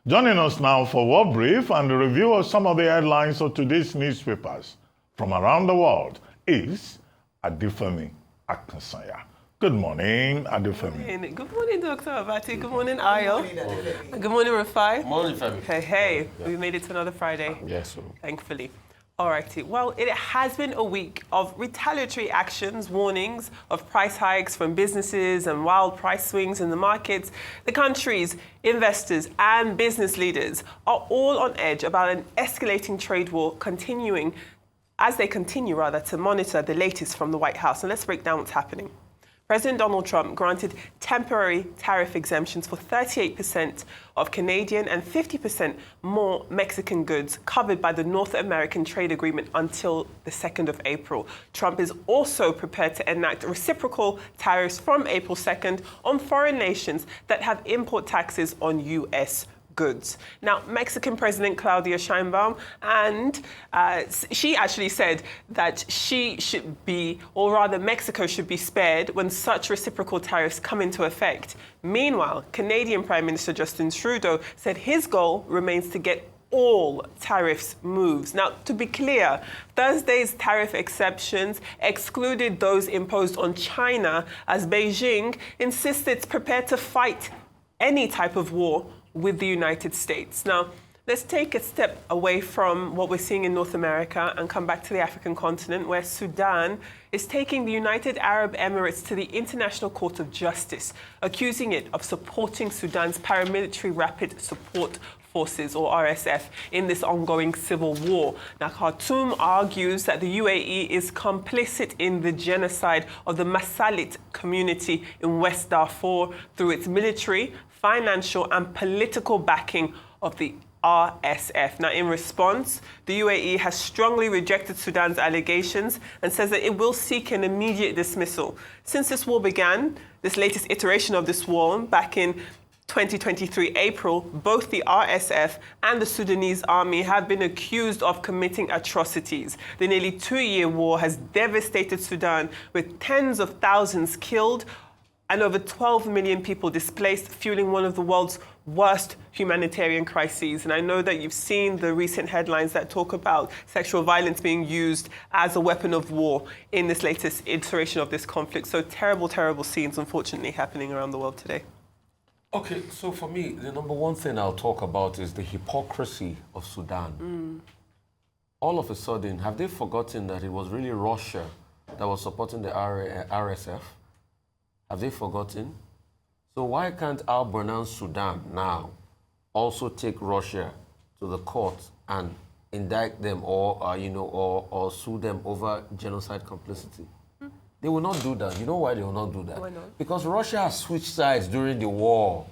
Joining us now for World Brief and the review of some of the headlines of today's newspapers from around the world is Adifemi Akinsanya. Good morning, Adifemi. Good morning, Dr. Abati. Good morning, Ayo. Good morning, Rafai. Morning, Femi. Hey. We made it to another Friday. Yes, sir. Thankfully. Alrighty. Well, it has been a week of retaliatory actions, warnings of price hikes from businesses and wild price swings in the markets. The country's investors and business leaders are all on edge about an escalating trade war continuing to monitor the latest from the White House. And let's break down what's happening. President Donald Trump granted temporary tariff exemptions for 38% of Canadian and 50% more Mexican goods covered by the North American trade agreement until the 2nd of April. Trump is also prepared to enact reciprocal tariffs from April 2nd on foreign nations that have import taxes on U.S. goods. Now, Mexican President Claudia Sheinbaum, and she actually said that Mexico should be spared when such reciprocal tariffs come into effect. Meanwhile, Canadian Prime Minister Justin Trudeau said his goal remains to get all tariffs moves. Now, to be clear, Thursday's tariff exceptions excluded those imposed on China, as Beijing insists it's prepared to fight any type of war with the United States. Now, let's take a step away from what we're seeing in North America and come back to the African continent, where Sudan is taking the United Arab Emirates to the International Court of Justice, accusing it of supporting Sudan's paramilitary rapid support forces, or RSF, in this ongoing civil war. Now, Khartoum argues that the UAE is complicit in the genocide of the Masalit community in West Darfur through its military, financial and political backing of the RSF. Now, in response, the UAE has strongly rejected Sudan's allegations and says that it will seek an immediate dismissal. Since this war began, this latest iteration of this war, back in 2023 April, both the RSF and the Sudanese army have been accused of committing atrocities. The nearly 2-year war has devastated Sudan, with tens of thousands killed and over 12 million people displaced, fueling one of the world's worst humanitarian crises. And I know that you've seen the recent headlines that talk about sexual violence being used as a weapon of war in this latest iteration of this conflict. So terrible, terrible scenes, unfortunately, happening around the world today. Okay, so for me, the number one thing I'll talk about is the hypocrisy of Sudan. All of a sudden, have they forgotten that it was really Russia that was supporting the RSF? Have they forgotten? So why can't Al-Burhan Sudan now also take Russia to the court and indict them or sue them over genocide complicity? They will not do that. You know why they will not do that? Why not? Because Russia has switched sides during the war.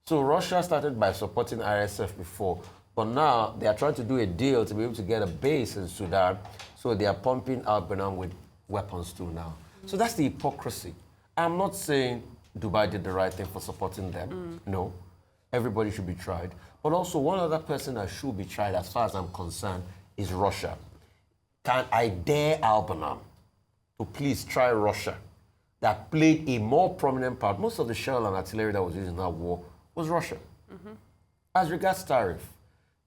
So Russia started by supporting RSF before, but now they are trying to do a deal to be able to get a base in Sudan, so they are pumping Al-Burhan with weapons too now. So that's the hypocrisy. I'm not saying Dubai did the right thing for supporting them. No. Everybody should be tried. But also, one other person that should be tried, as far as I'm concerned, is Russia. Can I dare Al-Burhan to please try Russia, that played a more prominent part? Most of the shell and artillery that was used in that war was Russia. As regards tariff,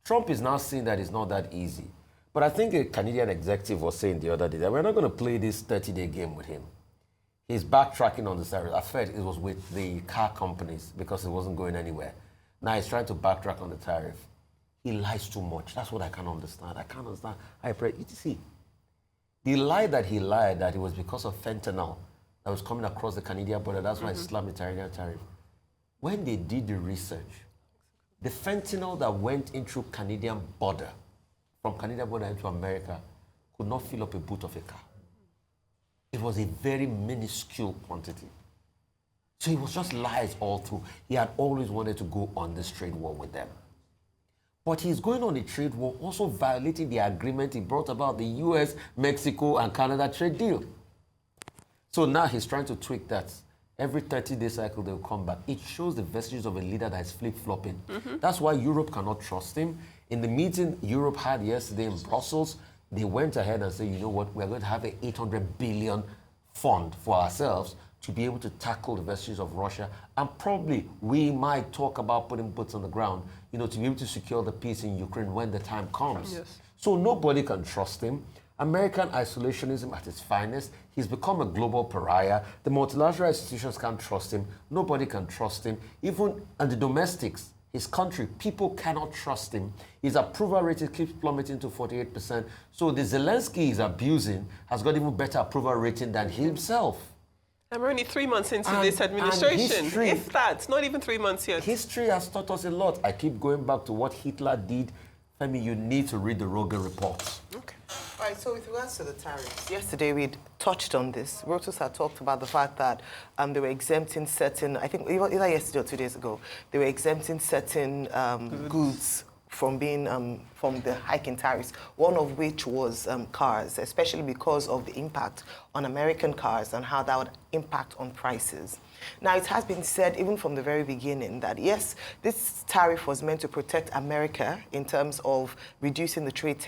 Trump is now saying that it's not that easy. But I think a Canadian executive was saying the other day that we're not going to play this 30-day game with him. He's backtracking on the tariff. At first, it was with the car companies because it wasn't going anywhere. Now he's trying to backtrack on the tariff. He lies too much. That's what I can't understand. I can't understand. You see, the lie that he lied that it was because of fentanyl that was coming across the Canadian border, that's why he slammed the tariff. When they did the research, the fentanyl that went into Canadian border, from Canadian border into America, could not fill up a boot of a car. It was a very minuscule quantity. So it was just lies all through. He had always wanted to go on this trade war with them. But he's going on a trade war, also violating the agreement he brought about, the US, Mexico, and Canada trade deal. So now he's trying to tweak that. Every 30-day cycle, they'll come back. It shows the vestiges of a leader that is flip-flopping. That's why Europe cannot trust him. In the meeting Europe had yesterday in Brussels, they went ahead and said, you know what, we're going to have an 800 billion fund for ourselves to be able to tackle the vestiges of Russia. And probably we might talk about putting boots on the ground, to be able to secure the peace in Ukraine when the time comes. Yes. So nobody can trust him. American isolationism at its finest. He's become a global pariah. The multilateral institutions can't trust him. Nobody can trust him. Even and the domestics, his country, people cannot trust him. His approval rating keeps plummeting to 48%. So the Zelensky he's abusing has got even better approval rating than himself. And we're only 3 months into this administration. History, if that, not even 3 months yet. History has taught us a lot. I keep going back to what Hitler did. Femi, you need to read the Roger reports. Okay. All right, so with regards to the tariffs, yesterday we touched on this. Reuters had talked about the fact that they were exempting certain, I think either yesterday or 2 days ago, they were exempting certain goods from being from the hike in tariffs, one of which was cars, especially because of the impact on American cars and how that would impact on prices. Now, it has been said, even from the very beginning, that yes, this tariff was meant to protect America in terms of reducing the trade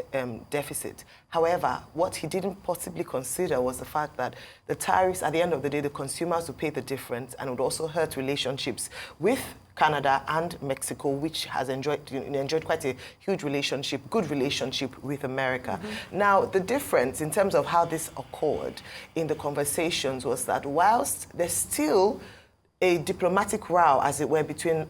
deficit. However, what he didn't possibly consider was the fact that the tariffs, at the end of the day, the consumers would pay the difference and would also hurt relationships with Canada and Mexico, which has enjoyed quite a huge relationship, good relationship with America. Mm-hmm. Now, the difference in terms of how this occurred in the conversations was that whilst there's still a diplomatic row, as it were, between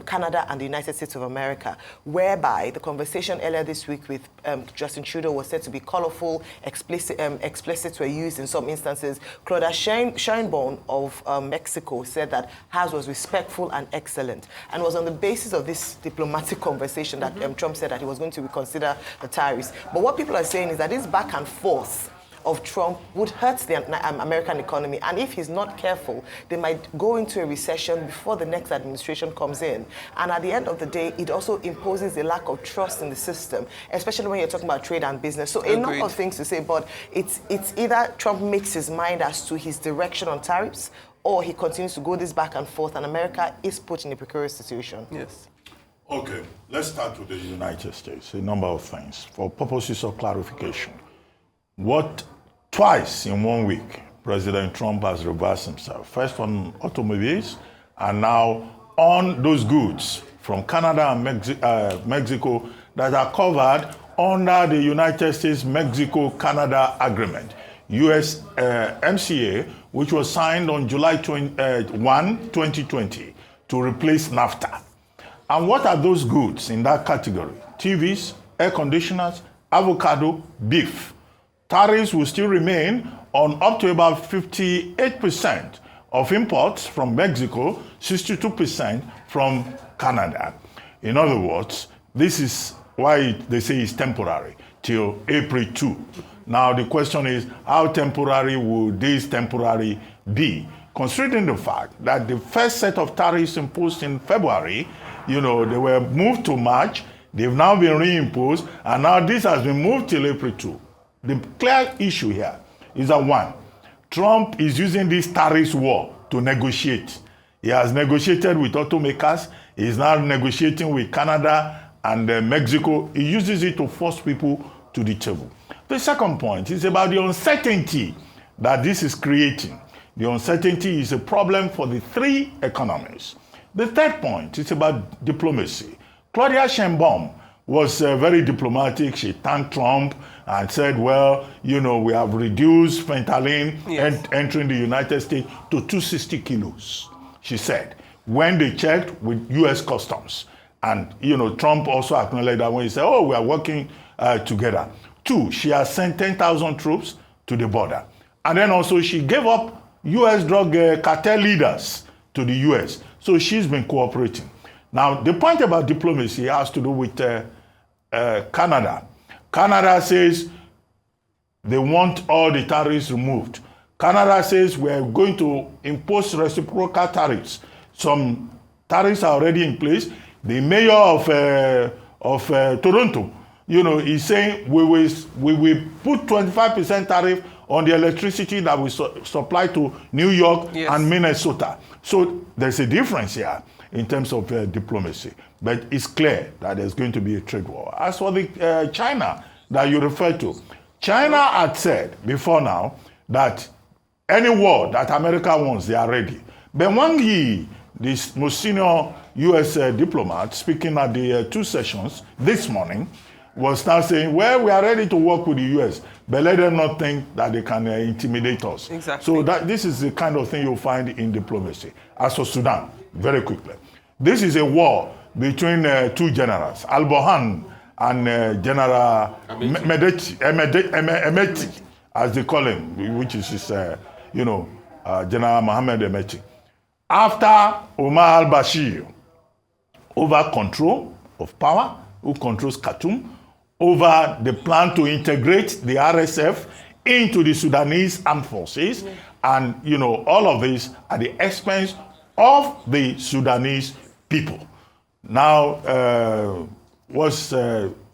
Canada and the United States of America, whereby the conversation earlier this week with Justin Trudeau was said to be colorful, explicit were used in some instances. Claudia Sheinbaum of Mexico said that hers was respectful and excellent, and was on the basis of this diplomatic conversation that Trump said that he was going to reconsider the tariffs. But what people are saying is that this back and forth of Trump would hurt the American economy, and if he's not careful, they might go into a recession before the next administration comes in. And at the end of the day, it also imposes a lack of trust in the system, especially when you're talking about trade and business. So a number of things to say, but it's either Trump makes his mind as to his direction on tariffs, or he continues to go this back and forth, and America is put in a precarious situation. Yes. Okay, let's start with the United States. A number of things for purposes of clarification. Twice in 1 week, President Trump has reversed himself. First on automobiles, and now on those goods from Canada and Mexico that are covered under the United States-Mexico-Canada Agreement, USMCA, which was signed on July 1, 2020, to replace NAFTA. And what are those goods in that category? TVs, air conditioners, avocado, beef. Tariffs will still remain on up to about 58% of imports from Mexico, 62% from Canada. In other words, this is why they say it's temporary till April 2. Now the question is, how temporary will this temporary be? Considering the fact that the first set of tariffs imposed in February, they were moved to March, they've now been reimposed, and now this has been moved till April 2. The clear issue here is that, one, Trump is using this tariffs war to negotiate. He has negotiated with automakers. He is now negotiating with Canada and Mexico. He uses it to force people to the table. The second point is about the uncertainty that this is creating. The uncertainty is a problem for the three economies. The third point is about diplomacy. Claudia Sheinbaum was very diplomatic. She thanked Trump and said, well, we have reduced fentanyl entering the United States to 260 kilos, she said, when they checked with U.S. Customs. And, Trump also acknowledged that when he said, we are working together. 2, she has sent 10,000 troops to the border. And then also she gave up U.S. drug cartel leaders to the U.S. So she's been cooperating. Now, the point about diplomacy has to do with Canada. Canada says they want all the tariffs removed. Canada says we're going to impose reciprocal tariffs. Some tariffs are already in place. The mayor of Toronto, is saying we will put 25% tariff on the electricity that we supply to New York and Minnesota. So there's a difference here in terms of diplomacy. But it's clear that there's going to be a trade war. As for the China that you referred to, China had said before now that any war that America wants, they are ready. But Wang Yi, this most senior U.S. diplomat, speaking at the 2 sessions this morning, was now saying, well, we are ready to work with the U.S., but let them not think that they can intimidate us. Exactly. So this is the kind of thing you'll find in diplomacy. As for Sudan, very quickly, this is a war between 2 generals, Al-Burhan and General Emeti, as they call him, which is his, General Mohammed Emeti. After Omar al-Bashir, over control of power, who controls Khartoum, over the plan to integrate the RSF into the Sudanese armed forces, and all of this at the expense of the Sudanese people. Now,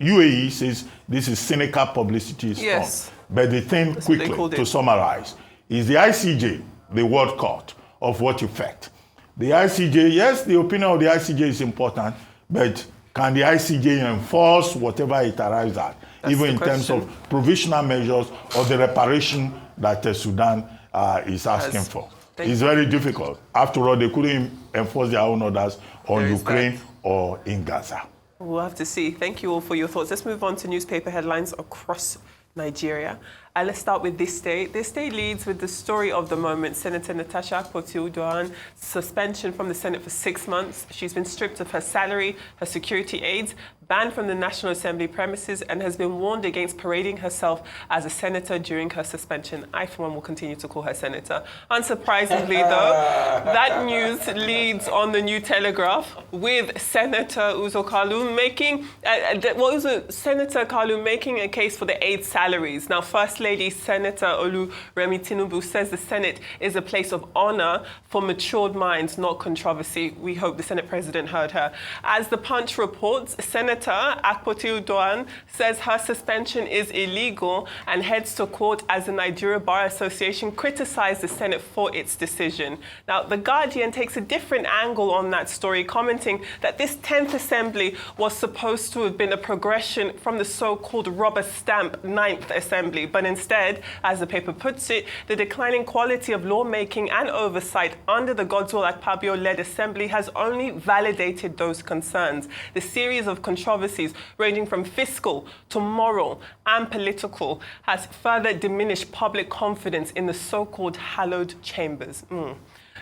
UAE says this is cynical publicity stunt. Yes. But the thing, quickly, to summarize, is the ICJ, the world court, of what effect? The ICJ, yes, the opinion of the ICJ is important, but can the ICJ enforce whatever it arrives at, even in terms of provisional measures or the reparation that Sudan is asking for? It's very difficult. After all, they couldn't enforce their own orders on Ukraine or in Gaza. We'll have to see. Thank you all for your thoughts. Let's move on to newspaper headlines across Nigeria. And let's start with this day. This day leads with the story of the moment. Senator Natasha Akpoti-Uduaghan's suspension from the Senate for 6 months. She's been stripped of her salary, her security aids, banned from the National Assembly premises, and has been warned against parading herself as a senator during her suspension. I, for one, will continue to call her senator. Unsurprisingly, though, that news leads on the New Telegraph with Senator Uzo Kalu making, Senator Kalu making a case for the aid salaries. Now, First Lady Senator Oluremi Tinubu says the Senate is a place of honor for matured minds, not controversy. We hope the Senate President heard her. As the Punch reports, Senator Akpoti-Uduaghan says her suspension is illegal and heads to court as the Nigeria Bar Association criticized the Senate for its decision. Now, The Guardian takes a different angle on that story, commenting that this 10th Assembly was supposed to have been a progression from the so-called rubber stamp 9th Assembly, but instead, as the paper puts it, the declining quality of lawmaking and oversight under the Godswill Akpabio-led Assembly has only validated those concerns. The series of controversies ranging from fiscal to moral and political has further diminished public confidence in the so-called hallowed chambers.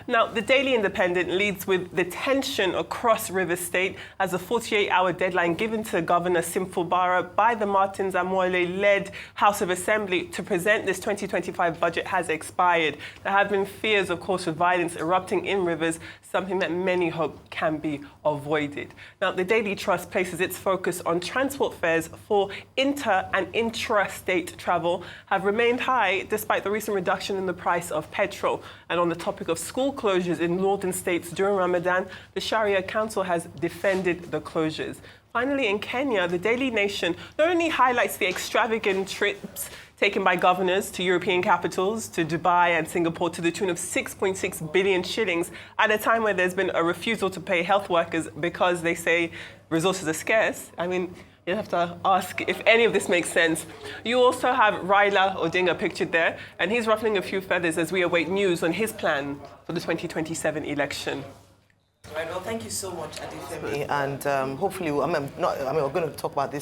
Now, the Daily Independent leads with the tension across Rivers State as a 48-hour deadline given to Governor Simfubara by the Martins Amoyle-led House of Assembly to present this 2025 budget has expired. There have been fears, of course, of violence erupting in Rivers, something that many hope can be avoided. Now, the Daily Trust places its focus on transport fares for inter- and intra-state travel have remained high despite the recent reduction in the price of petrol. And on the topic of school closures in northern states during Ramadan, the Sharia Council has defended the closures. Finally, in Kenya, the Daily Nation not only highlights the extravagant trips taken by governors to European capitals, to Dubai and Singapore to the tune of 6.6 billion shillings at a time where there's been a refusal to pay health workers because they say resources are scarce. I mean, you have to ask if any of this makes sense. You also have Raila Odinga pictured there, and he's ruffling a few feathers as we await news on his plan for the 2027 election. Right, well, thank you so much, Adefemi, and hopefully, we're going to talk about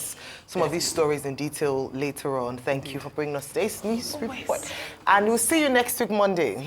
some of these stories in detail later on. Thank you for bringing us today's news report, and we'll see you next week, Monday.